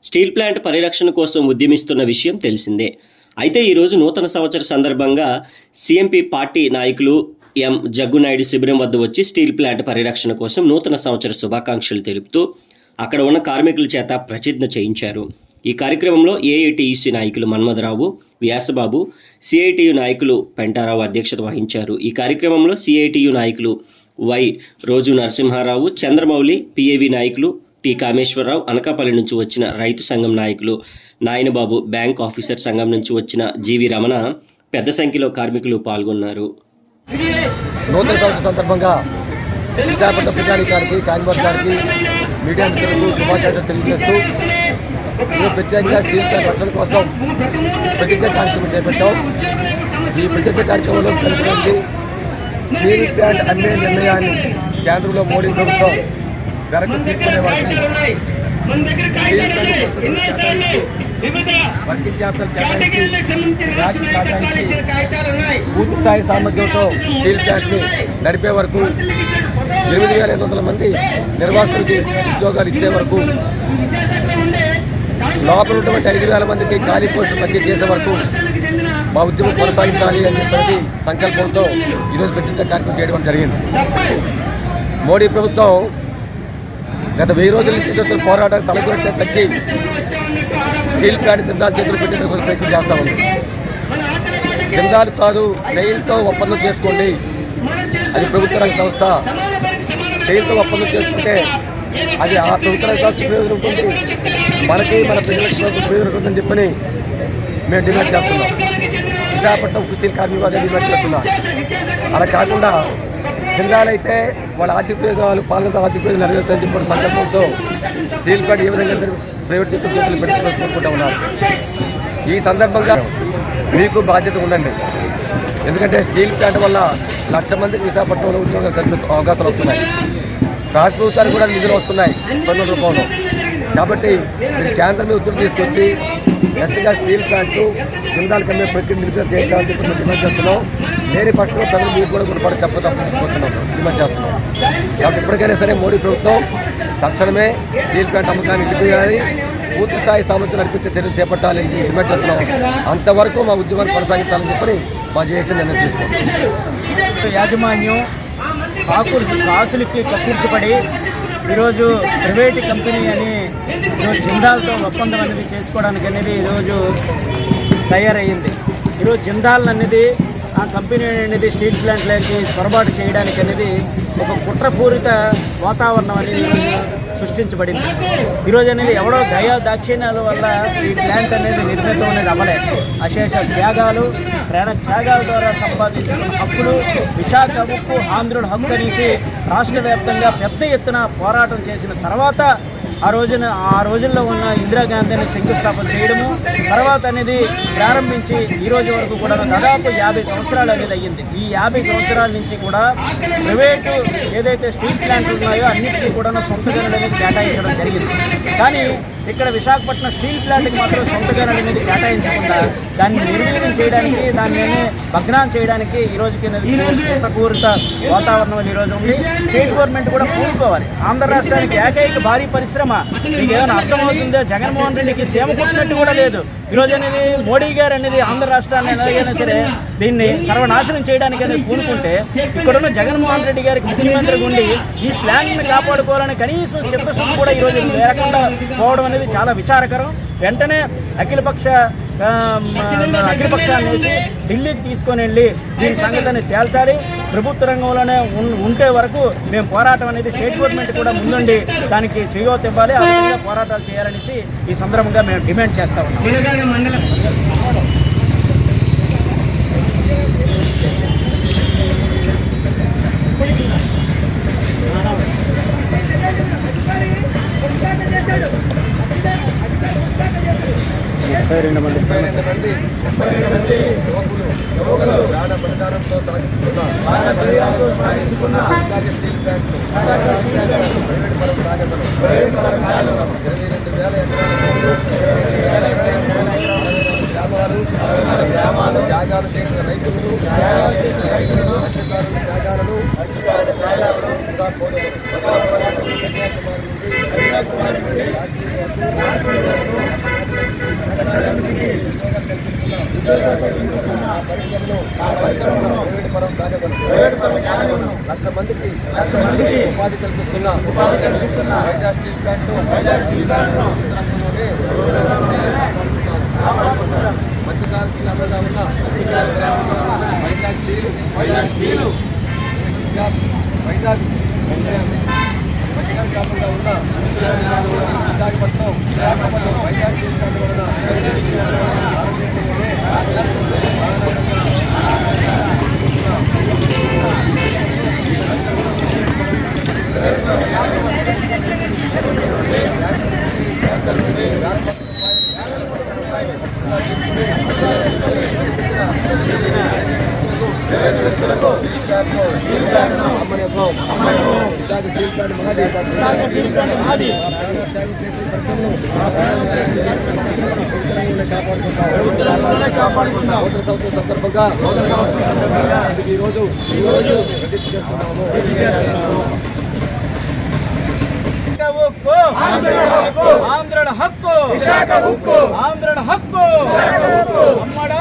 Steel plant పరిరక్షణ కోసం ఉద్యమిస్తున్న విషయం తెలిసిందే. అయితే ఈరోజు నూతన సంవత్సర సందర్భంగా సీఎంపీ పార్టీ నాయకులు ఎం జగ్గునాయుడు శిబిరం వద్ద వచ్చి స్టీల్ ప్లాంట్ పరిరక్షణ కోసం నూతన సంవత్సర శుభాకాంక్షలు తెలుపుతూ అక్కడ ఉన్న కార్మికుల చేత ప్రతిజ్ఞ చేయించారు. ఈ కార్యక్రమంలో ఏఐటీయూసీ నాయకులు మన్మథరావు, వ్యాసబాబు, సిఐటియు నాయకులు పెంటారావు అధ్యక్షత వహించారు. ఈ కార్యక్రమంలో సిఐటియు నాయకులు వై రోజు నరసింహారావు, చంద్రమౌళి, పిఏవి నాయకులు టి కామేశ్వరరావు, అనకాపల్లి నుంచి వచ్చిన రైతు సంఘం నాయకులు నాయనబాబు, బ్యాంక్ ఆఫీసర్ సంఘం నుంచి వచ్చిన జీవి రమణ పెద్ద సంఖ్యలో కార్మికులు పాల్గొన్నారు. నూతన సంవత్సరం సందర్భంగా విశాఖపట్నం ప్రజానికానికి, కాంగ్రెస్ గారికి, మీడియా మిత్రులకు శుభాకాంక్షలు తెలియజేస్తూ ప్రత్యేకంగా స్టీల్ ప్లాంట్ రక్షణ కోసం ప్రతిజ్ఞ కార్యక్రమం చేపట్టాం. ఈ ప్రతిజ్ఞ కార్యక్రమంలో కలుపుతుంది స్టీల్ ప్లాంట్ అనే నిర్ణయాన్ని కేంద్రంలో మోడీ ప్రభుత్వం వెనక్కి తీసుకునే వారికి వర్కింగ్ క్యాపిటల్ కేటాయించి పూర్తి స్థాయి సామర్థ్యంతో స్టీల్ ప్లాంట్ని నడిపే వరకు 8,500 మంది నిర్వాసితులకి ఉద్యోగాలు ఇచ్చే వరకు, లోపల ఉన్నటువంటి 5,000 మందికి ఖాళీ పోస్టులు భర్తీ చేసే వరకు మా ఉద్యమం కొనసాగించాలి అని చెప్పి సంకల్పంతో ఈరోజు ప్రతిజ్ఞ కార్యక్రమం చేయడం జరిగింది. మోడీ ప్రభుత్వం గత 1000 రోజుల నుంచి చేస్తున్న పోరాటాన్ని తలకొట్టే తగ్గి స్టీల్ ప్లాంట్ జిందాల్ చేతులు పెట్టేందుకు ప్రయత్నం చేస్తా ఉంది. జిందాల్ కాదు, సెయిల్తో ఒప్పందం చేసుకోండి, అది ప్రభుత్వ రంగ సంస్థ. సెయిల్తో ఒప్పందం చేసుకుంటే అది ఆ ప్రభుత్వ రంగ సంస్థ ప్రయోజనం ఉంటుంది, మనకి మన ప్రజలకు ప్రయోజనం ఉంటుందని చెప్పని మేము డిమాండ్ చేస్తున్నాం. విశాఖపట్నం స్టీల్ కార్మిక వారిని డిమాండ్ చేస్తున్నాం. అలా కాకుండా జిందాల్ అయితే వాళ్ళ ఆర్థిక ప్రయోజనాలు, పాలన ఆర్థిక ప్రయోజనాలు నెరవేర్చాలని చెప్పిన సంకల్పంతో స్టీల్ ప్లాంట్ ఏ విధంగా ప్రైవేట్ చేతులు పెట్టుకుంటూ ఉన్నారు. ఈ సందర్భంగా మీకు బాధ్యత ఉందండి. ఎందుకంటే స్టీల్ ప్లాంట్ వల్ల 1,00,000 మందికి విశాఖపట్నంలో ఉద్యోగాలు కల్పించే అవకాశాలు వస్తున్నాయి. రాష్ట్ర ప్రభుత్వానికి కూడా నిధులు వస్తున్నాయి పన్నుల రూపంలో. కాబట్టి మీరు కేంద్రం ఉత్తర్వులు తీసుకొచ్చి గట్టిగా స్టీల్ ప్లాంట్ జిందాల్ కమ్మే ప్రక్రియ నిలుపుదల చేయించాలని చెప్పి డిమాండ్ చేస్తున్నాం. లేని పక్షంలో ప్రజలు మీరు కూడా గుణపడి చెప్పకపోతున్నాం డిమాండ్ చేస్తున్నాం. కాబట్టి ఇప్పటికైనా సరే మోడీ ప్రభుత్వం తక్షణమే స్టీల్ ప్లాంట్ అమ్మకాన్ని నిలిపివేయాలి, పూర్తి స్థాయి సామర్థ్యం నడిపించే చర్యలు చేపట్టాలని డిమాండ్ చేస్తున్నాం. అంతవరకు మా ఉద్యమాన్ని కొనసాగించాలని చెప్పని మా జేఏసీ నిర్ణయం తీసుకున్నాం. యాజమాన్యం కాసులకి కక్కుర్తిపడి ఈరోజు ప్రైవేటు కంపెనీ అని ఈరోజు జిందాల్తో ఒప్పందం అనేది చేసుకోవడానికి అనేది ఈరోజు తయారయ్యింది. ఈరోజు జిందాల్ అనేది ఆ కంపెనీ అనేది స్టీల్ ప్లాంట్లకి పొరపాటు చేయడానికి అనేది ఒక కుట్రపూరిత వాతావరణం అనేది సృష్టించబడింది. ఈరోజు అనేది ఎవడో దయా దాక్షిణ్యాల వల్ల ఈ ప్లాంట్ అనేది నిర్మితం అనేది అవ్వలేదు. అశేష త్యాగాలు, ప్రాణ త్యాగాల ద్వారా సంపాదించిన హక్కులు, విశాఖ ఉక్కు, ఆంధ్రుల హక్కు అనేసి రాష్ట్ర వ్యాప్తంగా పెద్ద ఎత్తున పోరాటం చేసిన తర్వాత ఆ రోజుల్లో ఉన్న ఇందిరాగాంధీని శంకుస్థాపన చేయడము, తర్వాత అనేది ప్రారంభించి ఈ రోజు వరకు కూడా దాదాపు 50 సంవత్సరాలు అనేది అయ్యింది. ఈ 50 సంవత్సరాల నుంచి కూడా ప్రైవేటు ఏదైతే స్టీల్ ప్లాంట్లు ఉన్నాయో అన్నింటినీ కూడా సొంత గనులు అనేది కేటాయించడం జరిగింది. కానీ ఇక్కడ విశాఖపట్నం స్టీల్ ప్లాంట్కి మాత్రం సొంత గనులు అనేది కేటాయించకుండా దాన్ని నిర్వీర్యం చేయడానికి, దాన్ని భగ్నం చేయడానికి ఈ రోజుకి కుట్రపూరిత వాతావరణం ఈరోజు ఉంది. స్టేట్ గవర్నమెంట్ కూడా పూనుకోవాలి. ఆంధ్ర రాష్ట్రానికి ఏకైక భారీ పరిశ్రమ, మీకు ఏమైనా అర్థమవుతుందో, జగన్మోహన్ రెడ్డికి సేమ కొట్టినట్టు కూడా లేదు. ఈరోజు అనేది మోడీ గారు అనేది ఆంధ్ర రాష్ట్రాన్ని ఎలాగైనా సరే దీన్ని సర్వనాశనం చేయడానికి అనేది పూనుకుంటే, ఇక్కడున్న జగన్మోహన్ రెడ్డి గారికి ముఖ్యమంత్రిగా ఉండి ఈ ప్లాంట్ని కాపాడుకోవాలని కనీసం చిత్తశుద్ధి కూడా ఈరోజు లేకుండా పోవడం అనేది చాలా విచారకరం. వెంటనే అఖిలపక్షాన్ని వేసి ఢిల్లీకి తీసుకొని వెళ్ళి దీని సంగతిని తేల్చాలి. ప్రభుత్వ రంగంలోనే ఉంటే వరకు మేము పోరాటం అనేది స్టేట్ గవర్నమెంట్ కూడా ముందుండి దానికి చేయూత ఇవ్వాలి, ఆ విధంగా పోరాటాలు చేయాలనేసి ఈ సందర్భంగా మేము డిమాండ్ చేస్తా ఉన్నాం. ప్రాణ ప్రచారంతో సాగించుకున్న ప్రైవేట్ పరం 22,000 గ్రామాలు త్యాగాలు చేసిన రైతులు, త్యాగాలను కన్యాకుమారి లక్ష మందికి ఉపాధి కల్పిస్తున్న వైజాగ్ స్టీల్ ప్లాంట్ మధ్యకాల జిల్లాలో ఉన్న వైజాగ్ స్టీలు వైజాగ్ కాకుండా ఉన్న విశాఖపట్నం వైజాగ్ స్టీల్ ప్లాంట్ వలన కాపాడుకుంటాం సందర్భంగా ఈరోజు ఆంధ్రుల హక్కు ఆంధ్రుల హక్కు అమ్మడా